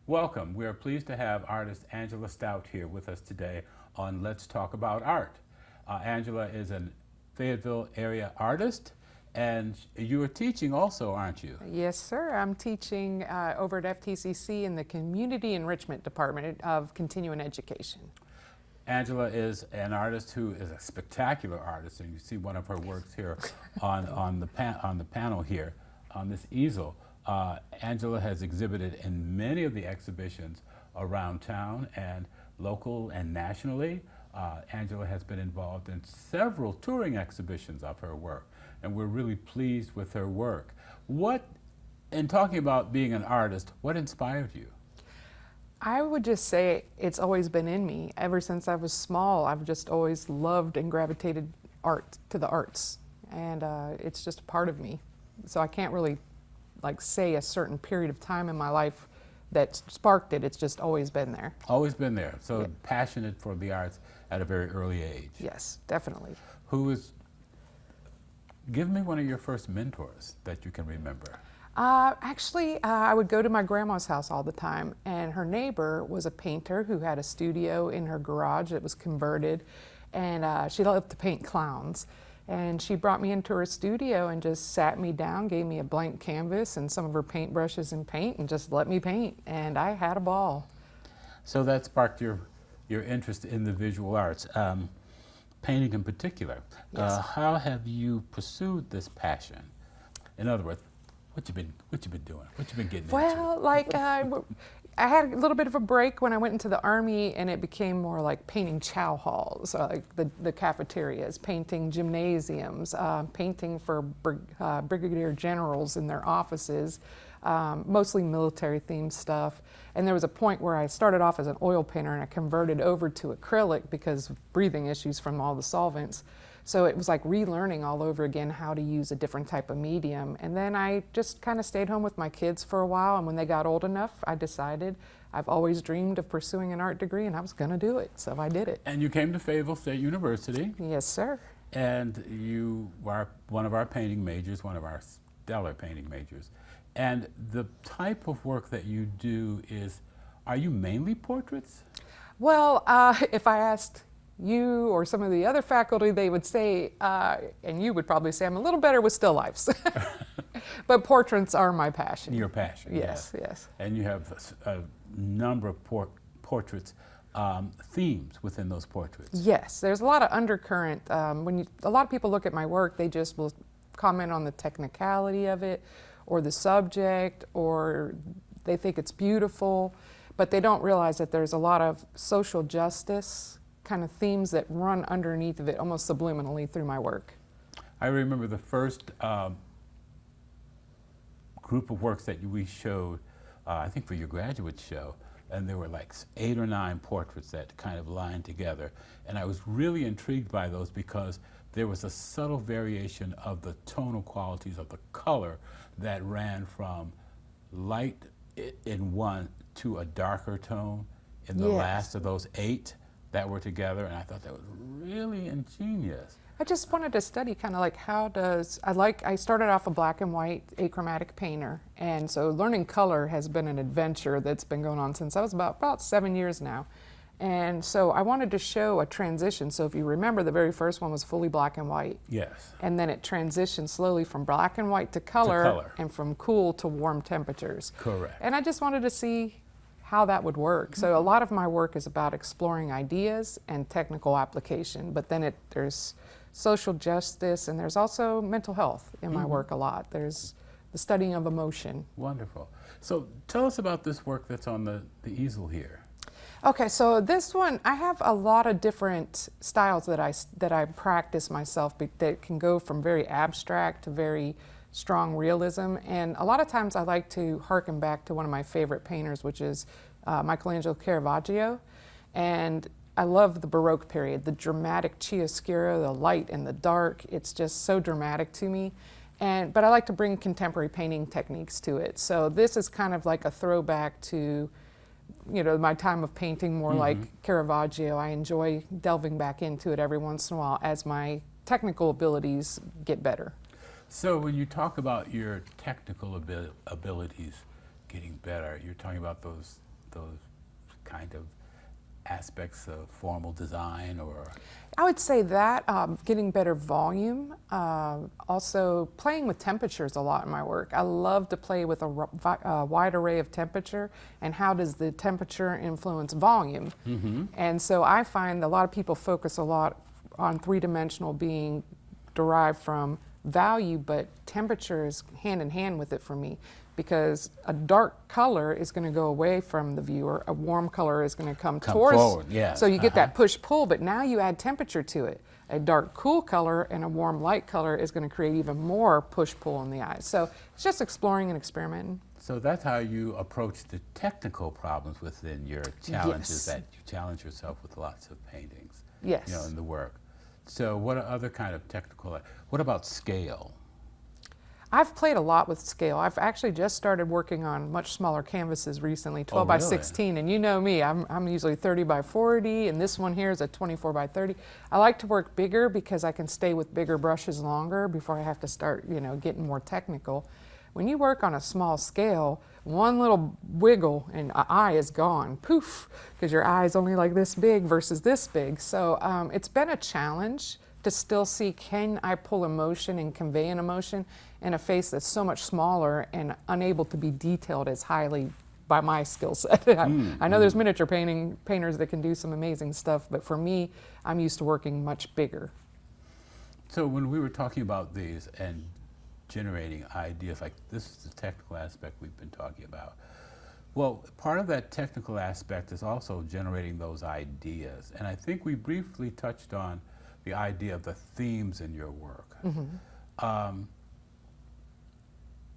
Welcome. We are pleased to have artist Angela Stout here with us today on Let's Talk About Art. Angela is a Fayetteville area artist, and you are teaching also, aren't you? Yes, sir. I'm teaching over at FTCC in the Community Enrichment Department of Continuing Education. Angela is an artist who is a spectacular artist, and you see one of her works here on the panel here, on this easel. Angela has exhibited in many of the exhibitions around town and local and nationally. Angela has been involved in several touring exhibitions of her work, and we're really pleased with her work. In talking about being an artist, what inspired you? I would just say it's always been in me. Ever since I was small, I've just always loved and gravitated to the arts, and it's just a part of me. So I can't really say a certain period of time in my life that sparked it. It's just always been there. Always been there. So yeah. Passionate for the arts at a very early age. Yes, definitely. Give me one of your first mentors that you can remember. Actually, I would go to my grandma's house all the time, and her neighbor was a painter who had a studio in her garage that was converted, and she loved to paint clowns. And she brought me into her studio and just sat me down, gave me a blank canvas and some of her paintbrushes and paint, and just let me paint, and I had a ball. So that sparked your interest in the visual arts, painting in particular. Yes. How have you pursued this passion? In other words, what you been doing? What you been getting into? Well, I had a little bit of a break when I went into the Army, and it became more like painting chow halls, like the cafeterias, painting gymnasiums, painting for brigadier generals in their offices, mostly military-themed stuff. And there was a point where I started off as an oil painter, and I converted over to acrylic because of breathing issues from all the solvents. So it was like relearning all over again how to use a different type of medium. And then I just kind of stayed home with my kids for a while, and when they got old enough, I decided I've always dreamed of pursuing an art degree, and I was going to do it, so I did it. And you came to Fayetteville State University. Yes, sir. And you were one of our painting majors, one of our stellar painting majors. And the type of work that you do are you mainly portraits? Well, if I asked you or some of the other faculty, they would say, and you would probably say, I'm a little better with still lifes. But portraits are my passion. Your passion, yes. Yes. And you have a number of portraits, themes within those portraits. Yes, there's a lot of undercurrent. A lot of people look at my work, they just will comment on the technicality of it, or the subject, or they think it's beautiful, but they don't realize that there's a lot of social justice kind of themes that run underneath of it almost subliminally through my work. I remember the first group of works that we showed, I think for your graduate show, and there were like 8 or 9 portraits that kind of lined together. And I was really intrigued by those because there was a subtle variation of the tonal qualities of the color that ran from light in one to a darker tone in the last of those 8 that were together, and I thought that was really ingenious. I just wanted to study kind of like I started off a black and white achromatic painter, and so learning color has been an adventure that's been going on since I was about 7 years now. And so I wanted to show a transition. So if you remember, the very first one was fully black and white. Yes. And then it transitioned slowly from black and white to color. And from cool to warm temperatures. Correct. And I just wanted to see how that would work. So a lot of my work is about exploring ideas and technical application, but then there's social justice, and there's also mental health in my work a lot. There's the studying of emotion. Wonderful. So tell us about this work that's on the easel here. Okay, so this one, I have a lot of different styles that I practice myself that can go from very abstract to very strong realism, and a lot of times I like to harken back to one of my favorite painters, which is Michelangelo Caravaggio, and I love the Baroque period, the dramatic chiaroscuro, the light and the dark. It's just so dramatic to me, but I like to bring contemporary painting techniques to it. So this is kind of like a throwback to my time of painting, more like Caravaggio. I enjoy delving back into it every once in a while as my technical abilities get better. So when you talk about your technical abilities getting better, you're talking about those those kind of aspects of formal design, or? I would say that getting better volume, also playing with temperatures a lot in my work. I love to play with a wide array of temperature, and how does the temperature influence volume. And so I find a lot of people focus a lot on three-dimensional being derived from value, but temperature is hand in hand with it for me, because a dark color is going to go away from the viewer, a warm color is going to come towards. Forward, yes. So you get that push-pull, but now you add temperature to it. A dark cool color and a warm light color is going to create even more push-pull in the eyes. So it's just exploring and experimenting. So that's how you approach the technical problems within your challenges, Yes. that you challenge yourself with lots of paintings, Yes. you know, in the work. So what are other kind of technical, what about scale? I've played a lot with scale. I've actually just started working on much smaller canvases recently, 12 by really? 16. And you know me, I'm usually 30 by 40, and this one here is a 24 by 30. I like to work bigger because I can stay with bigger brushes longer before I have to start, you know, getting more technical. When you work on a small scale, one little wiggle and an eye is gone, poof, because your eye is only like this big versus this big. So it's been a challenge to still see, can I pull emotion and convey an emotion in a face that's so much smaller and unable to be detailed as highly by my skill set. I know there's miniature painters that can do some amazing stuff, but for me, I'm used to working much bigger. So when we were talking about these and generating ideas, like this is the technical aspect we've been talking about. Well, part of that technical aspect is also generating those ideas. And I think we briefly touched on the idea of the themes in your work.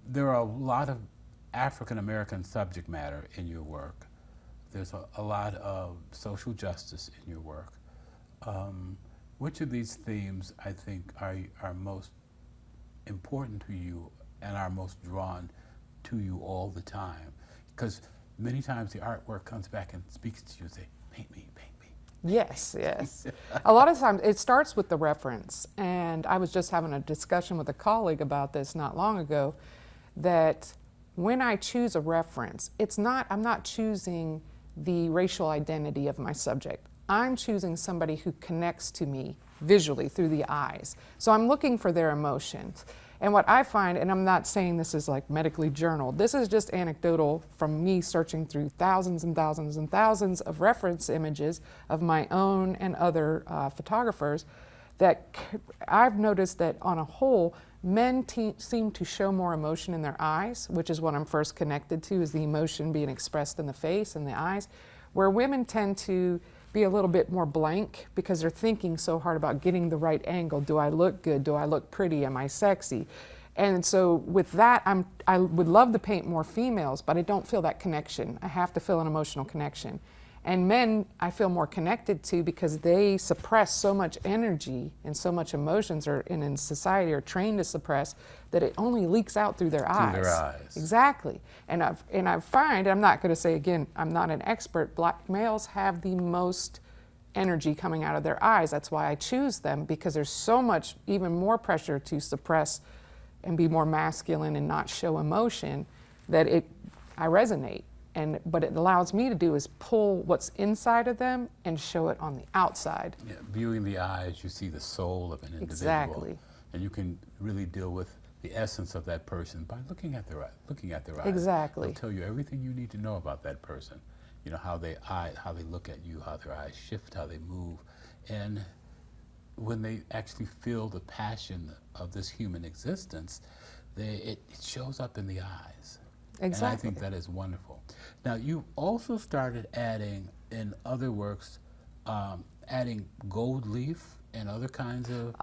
There are a lot of African American subject matter in your work. There's a lot of social justice in your work. Which of these themes, I think, are most important to you and are most drawn to you all the time? Because many times the artwork comes back and speaks to you and say, paint me, paint me. Yes, yes. A lot of times it starts with the reference. And I was just having a discussion with a colleague about this not long ago, that when I choose a reference, I'm not choosing the racial identity of my subject. I'm choosing somebody who connects to me visually through the eyes. So I'm looking for their emotions. And what I find, and I'm not saying this is like medically journaled, this is just anecdotal from me searching through thousands and thousands and thousands of reference images of my own and other photographers, that I've noticed that on a whole, men seem to show more emotion in their eyes, which is what I'm first connected to, is the emotion being expressed in the face and the eyes, where women tend to be a little bit more blank because they're thinking so hard about getting the right angle. Do I look good? Do I look pretty? Am I sexy? And so with that, I would love to paint more females, but I don't feel that connection. I have to feel an emotional connection. And men, I feel more connected to because they suppress so much energy and so much emotions, and in society are trained to suppress, that it only leaks out through their eyes. Through their eyes. Exactly. And I find, I'm not going to say again, I'm not an expert, black males have the most energy coming out of their eyes. That's why I choose them, because there's so much, even more pressure to suppress and be more masculine and not show emotion, that I resonate. And what it allows me to do is pull what's inside of them and show it on the outside. Yeah, viewing the eyes, you see the soul of an individual. Exactly. And you can really deal with the essence of that person by looking at their eyes. Exactly. They'll tell you everything you need to know about that person. You know, how they look at you, how their eyes shift, how they move. And when they actually feel the passion of this human existence, it shows up in the eyes. Exactly. And I think that is wonderful. Now, you also started adding in other works, adding gold leaf and other kinds of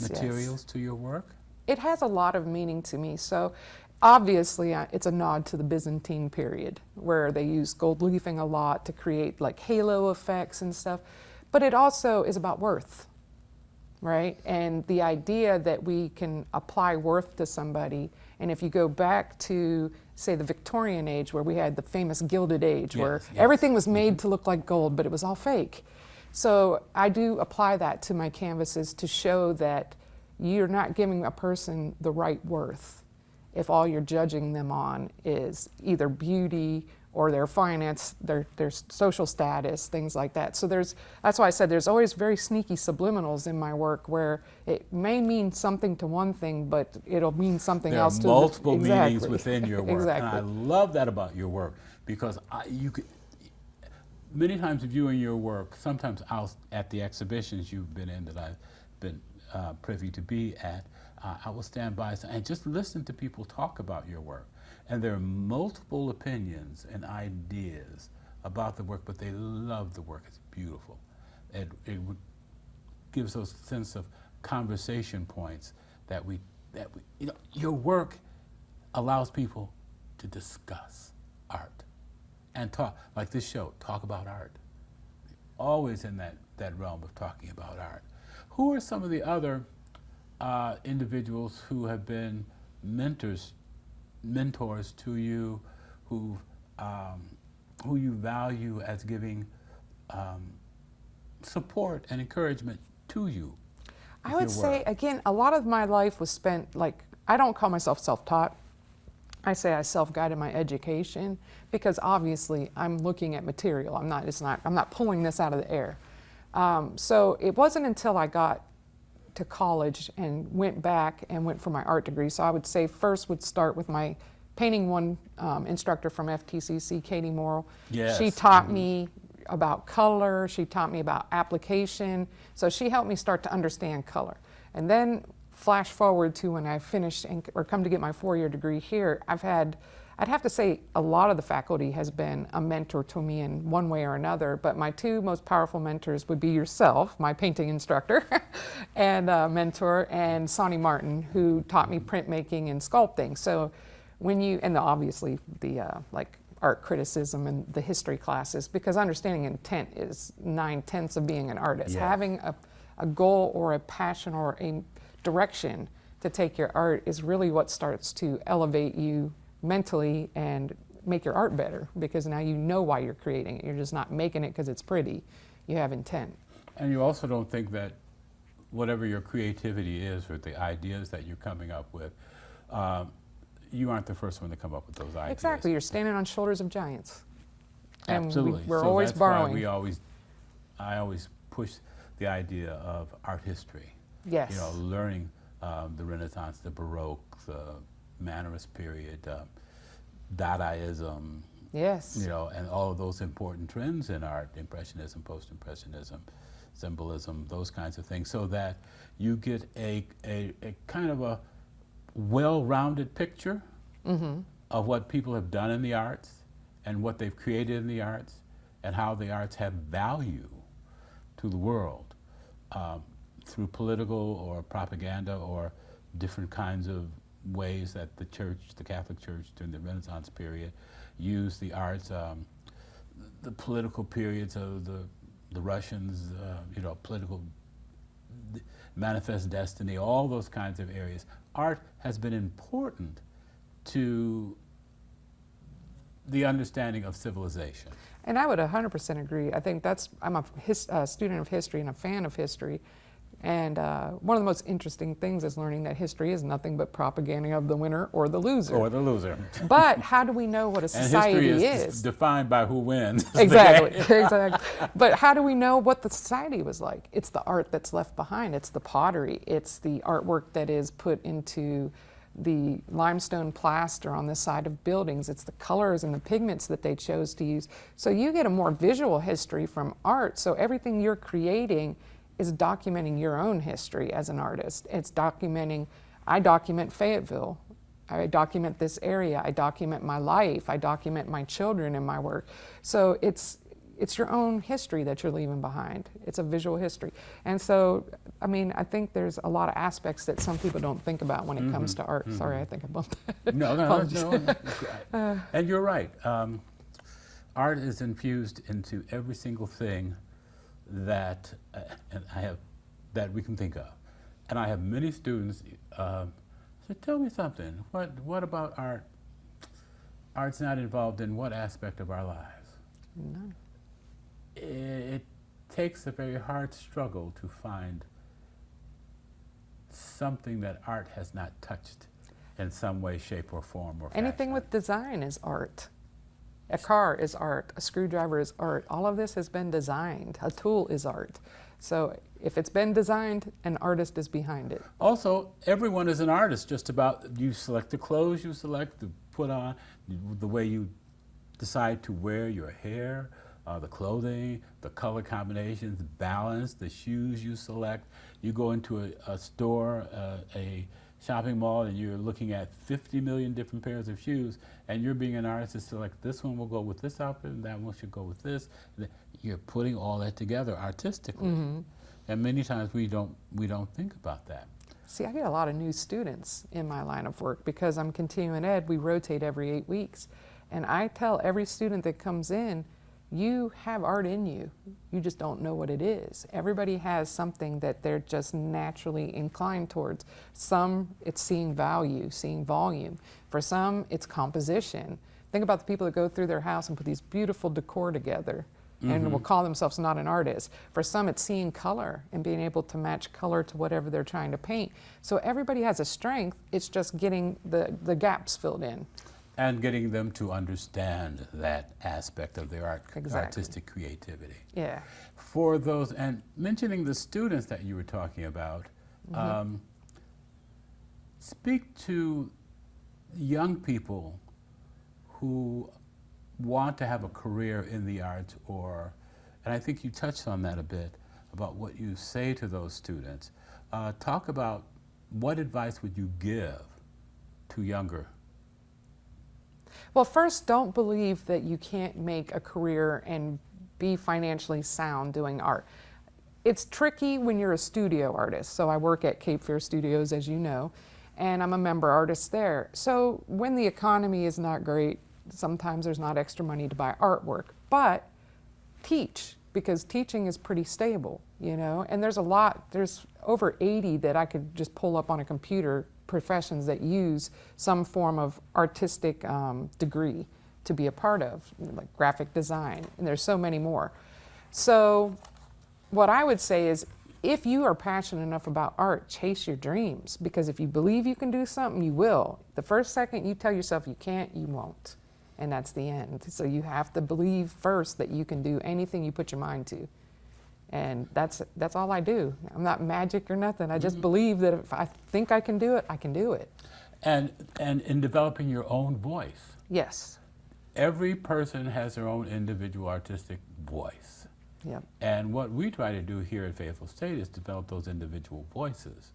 materials to your work? It has a lot of meaning to me. So obviously it's a nod to the Byzantine period, where they use gold leafing a lot to create like halo effects and stuff. But it also is about worth, right? And the idea that we can apply worth to somebody. And if you go back to, say, the Victorian age, where we had the famous Gilded Age, where everything was made to look like gold, but it was all fake. So I do apply that to my canvases to show that you're not giving a person the right worth if all you're judging them on is either beauty or their finance, their social status, things like that. So that's why I said there's always very sneaky subliminals in my work where it may mean something to one thing, but it'll mean something else to There are multiple exactly. meanings within your work. Exactly. And I love that about your work, because many times viewing your work, sometimes out at the exhibitions you've been in that I've been privy to be at, I will stand by and just listen to people talk about your work. And there are multiple opinions and ideas about the work, but they love the work. It's beautiful. It gives us a sense of conversation points that we, your work allows people to discuss art and talk, like this show, talk about art. Always in that realm of talking about art. Who are some of the other individuals who have been mentors to you, who you value as giving support and encouragement to you? I would say, again, a lot of my life was spent, like, I don't call myself self-taught. I say I self-guided my education, because obviously I'm looking at material. I'm not pulling this out of the air. So it wasn't until I got to college and went back and went for my art degree. So I would say first would start with my painting one instructor from FTCC, Katie Morrill. Yes. She taught me about color, she taught me about application, so she helped me start to understand color. And then flash forward to when I finished or come to get my 4-year degree here, I'd have to say a lot of the faculty has been a mentor to me in one way or another, but my two most powerful mentors would be yourself, my painting instructor and mentor, and Sonny Martin, who taught me printmaking and sculpting. So and obviously the like art criticism and the history classes, because understanding intent is 9/10 of being an artist. Yeah. Having a goal or a passion or a direction to take your art is really what starts to elevate you mentally and make your art better, because now you know why you're creating it. You're just not making it because it's pretty. You have intent. And you also don't think that whatever your creativity is, or the ideas that you're coming up with, you aren't the first one to come up with those ideas. Exactly. You're standing on shoulders of giants. And Absolutely. we're So always that's borrowing. why I always push the idea of art history. Yes. You know, learning the Renaissance, the Baroque, the Mannerist period, Dadaism. Yes. You know, and all of those important trends in art, Impressionism, Post-Impressionism, Symbolism, those kinds of things, so that you get a kind of a well-rounded picture of what people have done in the arts and what they've created in the arts and how the arts have value to the world through political or propaganda or different kinds of ways that the church, the Catholic Church during the Renaissance period, used the arts, the political periods of the Russians, you know, political manifest destiny, all those kinds of areas. Art has been important to the understanding of civilization. And I would 100% agree. I think I'm a student of history and a fan of history. And one of the most interesting things is learning that history is nothing but propaganda of the winner or the loser. Or the loser. But how do we know what a society and history is defined by who wins. Exactly, exactly. But how do we know what the society was like? It's the art that's left behind. It's the pottery. It's the artwork that is put into the limestone plaster on the side of buildings. It's the colors and the pigments that they chose to use. So you get a more visual history from art. So everything you're creating is documenting your own history as an artist. It's documenting, I document Fayetteville. I document this area. I document my life. I document my children in my work. So it's your own history that you're leaving behind. It's a visual history. And so, I mean, I think there's a lot of aspects that some people don't think about when it comes to art. Sorry, I think I bumped that. No. And you're right. Art is infused into every single thing that that we can think of. And I have many students say, tell me something. What about art? Art's not involved in what aspect of our lives? None. It takes a very hard struggle to find something that art has not touched in some way, shape, or form, or Anything fashion. with design is art. A car is art. A screwdriver is art. All of this has been designed. A tool is art. So if it's been designed, an artist is behind it. Also, everyone is an artist, just about. You select the clothes you select to put on, the way you decide to wear your hair, the clothing, the color combinations, balance, the shoes you select. You go into a store, a shopping mall, and you're looking at 50 million different pairs of shoes, and you're being an artist to select, this one will go with this outfit, and that one should go with this. You're putting all that together artistically. Mm-hmm. And many times we don't think about that. See, I get a lot of new students in my line of work because I'm continuing ed. We rotate every 8 weeks. And I tell every student that comes in, you have art in you. You just don't know what it is. Everybody has something that they're just naturally inclined towards. Some, it's seeing value, seeing volume. For some, it's composition. Think about the people that go through their house and put these beautiful decor together and will call themselves not an artist. For some, it's seeing color and being able to match color to whatever they're trying to paint. So everybody has a strength. It's just getting the gaps filled in. And getting them to understand that aspect of their artistic creativity. Yeah. For those, and mentioning the students that you were talking about, speak to young people who want to have a career in the arts, and I think you touched on that a bit, about what you say to those students. Talk about what advice would you give to younger? Well, first, don't believe that you can't make a career and be financially sound doing art. It's tricky when you're a studio artist. So I work at Cape Fear Studios, as you know, and I'm a member artist there. So when the economy is not great, sometimes there's not extra money to buy artwork, but teach, because teaching is pretty stable, you know, and there's over 80 that I could just pull up on a computer, professions that use some form of artistic degree to be a part of, like graphic design, and there's so many more. So what I would say is, if you are passionate enough about art, chase your dreams, because if you believe you can do something, you will. The first second you tell yourself you can't, you won't. And that's the end. So you have to believe first that you can do anything you put your mind to. And that's all I do. I'm not magic or nothing. I just believe that if I think I can do it, I can do it. And in developing your own voice. Yes. Every person has their own individual artistic voice. Yep. And what we try to do here at Fayetteville State is develop those individual voices.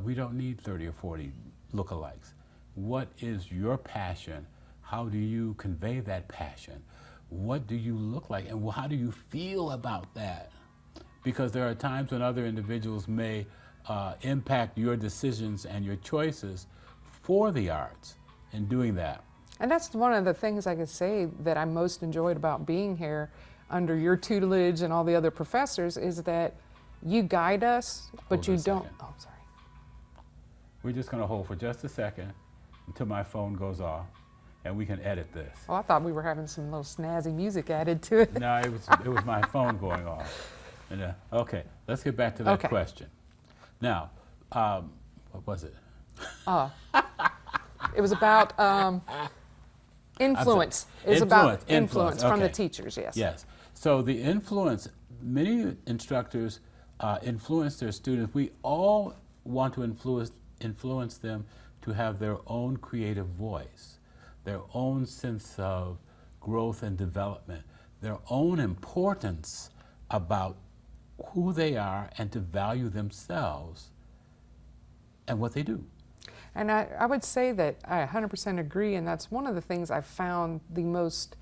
We don't need 30 or 40 lookalikes. What is your passion? How do you convey that passion? What do you look like, and how do you feel about that? Because there are times when other individuals may impact your decisions and your choices for the arts in doing that. And that's one of the things I could say that I most enjoyed about being here under your tutelage and all the other professors, is that you guide us, but you don't. Oh, sorry. We're just going to hold for just a second until my phone goes off, and we can edit this. Oh, I thought we were having some little snazzy music added to it. No, it was my phone going off. And, okay, let's get back to that question. Now, what was it? It was about influence. It's about influence from the teachers, yes. Yes. So the influence, many instructors influence their students. We all want to influence them to have their own creative voice, their own sense of growth and development, their own importance about who they are, and to value themselves and what they do. And I would say that I 100% agree, and that's one of the things I've found the most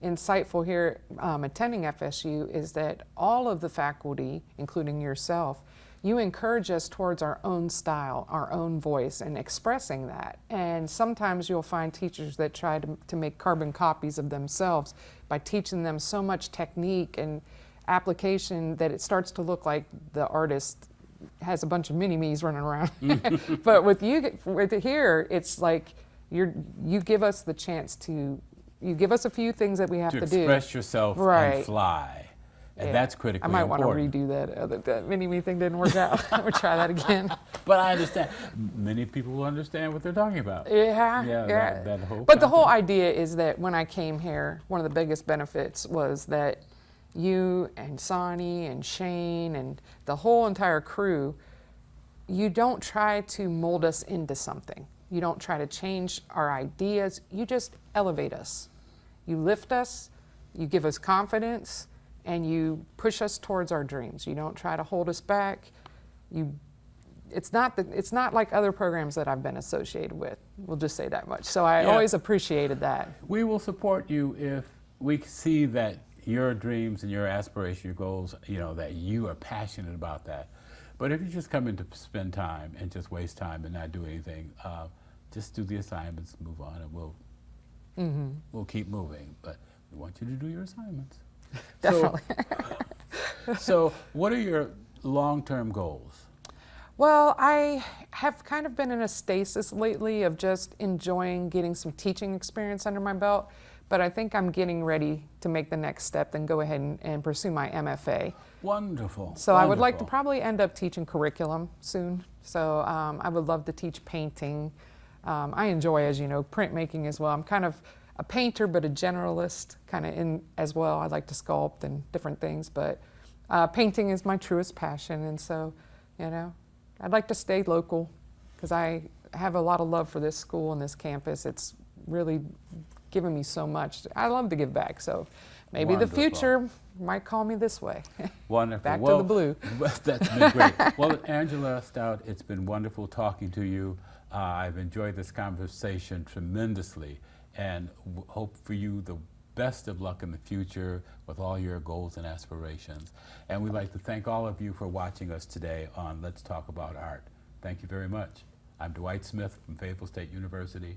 insightful here attending FSU, is that all of the faculty, including yourself, you encourage us towards our own style, our own voice, and expressing that. And sometimes you'll find teachers that try to make carbon copies of themselves by teaching them so much technique and application that it starts to look like the artist has a bunch of mini-me's running around. But with here, it's like you give us the chance to, you give us a few things that we have to do. To express yourself and fly. And that's critically I might important. want to redo that mini-me thing didn't work out. I would try that again. But I understand. Many people will understand what they're talking about. Yeah, Yeah, that whole But the whole concept. idea is that when I came here, one of the biggest benefits was that you and Sonny and Shane and the whole entire crew, you don't try to mold us into something. You don't try to change our ideas. You just elevate us. You lift us, you give us confidence, and you push us towards our dreams. You don't try to hold us back. It's not like other programs that I've been associated with. We'll just say that much. So I always appreciated that. We will support you if we see that your dreams and your aspirations, your goals, that you are passionate about that. But if you just come in to spend time and just waste time and not do anything, just do the assignments, move on, and we'll keep moving. But we want you to do your assignments. Definitely. So what are your long-term goals? Well, I have kind of been in a stasis lately of just enjoying getting some teaching experience under my belt, but I think I'm getting ready to make the next step and go ahead and pursue my MFA. Wonderful. So I would like to wonderful. probably end up teaching curriculum soon. So I would love to teach painting. I enjoy, as you know, printmaking as well. I'm kind of a painter, but a generalist kind of in as well. I like to sculpt and different things, but painting is my truest passion. And so, I'd like to stay local because I have a lot of love for this school and this campus. It's really given me so much. I love to give back. So maybe the Wonderful. future might call me this way. Wonderful. Back to the blue. That's been great. Well, Angela Stout, it's been wonderful talking to you. I've enjoyed this conversation tremendously and hope for you the best of luck in the future with all your goals and aspirations. And we'd like to thank all of you for watching us today on Let's Talk About Art. Thank you very much. I'm Dwight Smith from Fayetteville State University.